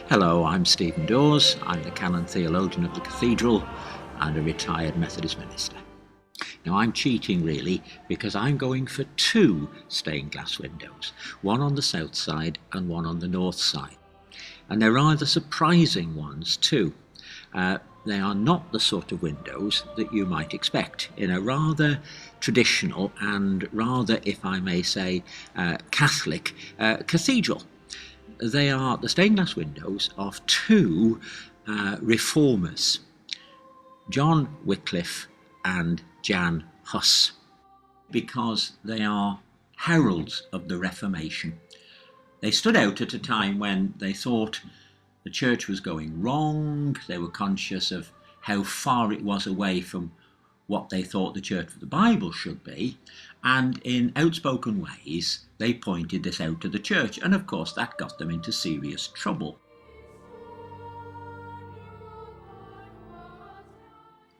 Hello, I'm Stephen Dawes. I'm the Canon theologian of the cathedral and a retired Methodist minister. Now I'm cheating really because I'm going for two stained glass windows, one on the south side and one on the north side. And they're rather surprising ones too. They are not the sort of windows that you might expect in a rather traditional and rather, if I may say, Catholic cathedral. They are the stained glass windows of two reformers, John Wycliffe and Jan Hus, because they are heralds of the Reformation. They stood out at a time when they thought the church was going wrong. They were conscious of how far it was away from what they thought the church of the Bible should be, and in outspoken ways they pointed this out to the church, and of course that got them into serious trouble.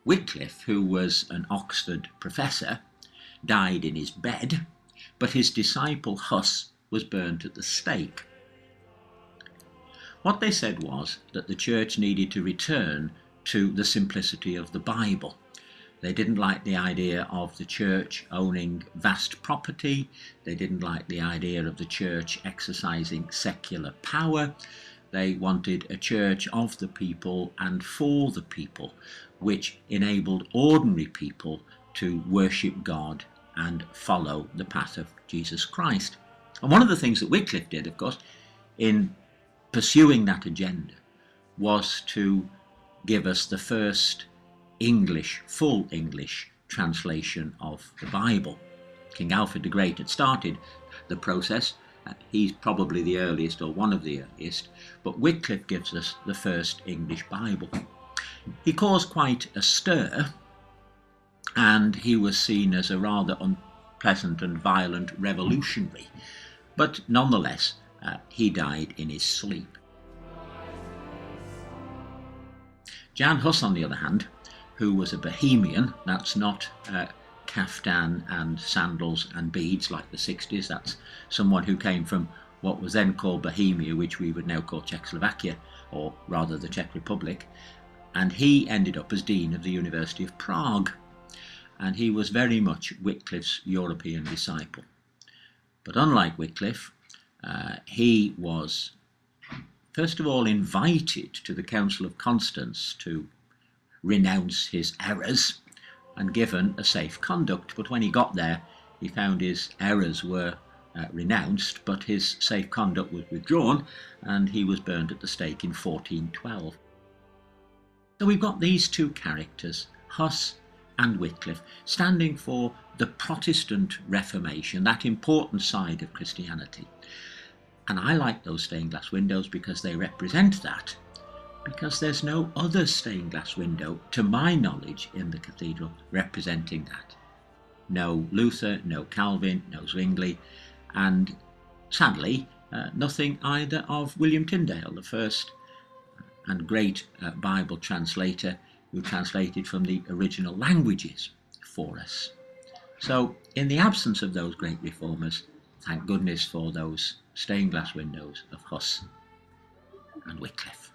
Wycliffe, who was an Oxford professor, died in his bed, but his disciple Huss was burnt at the stake. What they said was that the church needed to return to the simplicity of the Bible. They didn't like the idea of the church owning vast property. They didn't like the idea of the church exercising secular power. They wanted a church of the people and for the people, which enabled ordinary people to worship God and follow the path of Jesus Christ. And one of the things that Wycliffe did, of course, in pursuing that agenda was to give us the first full English translation of the Bible. King Alfred the Great had started the process. He's probably the earliest or one of the earliest, but Wycliffe gives us the first English Bible. He caused quite a stir, and he was seen as a rather unpleasant and violent revolutionary, but nonetheless he died in his sleep. Jan Hus, on the other hand, who was a Bohemian, that's not kaftan and sandals and beads like the 60s, that's someone who came from what was then called Bohemia, which we would now call Czechoslovakia, or rather the Czech Republic, and he ended up as Dean of the University of Prague, and he was very much Wycliffe's European disciple. But unlike Wycliffe, he was first of all invited to the Council of Constance to renounce his errors and given a safe conduct. But when he got there, he found his errors were renounced, but his safe conduct was withdrawn, and he was burned at the stake in 1412. So we've got these two characters, Huss and Wycliffe, standing for the Protestant Reformation, that important side of Christianity. And I like those stained glass windows because they represent that, because there's no other stained glass window, to my knowledge, in the cathedral representing that. No Luther, no Calvin, no Zwingli, and sadly, nothing either of William Tyndale, the first and great Bible translator who translated from the original languages for us. So, in the absence of those great reformers, thank goodness for those stained glass windows of Huss and Wycliffe.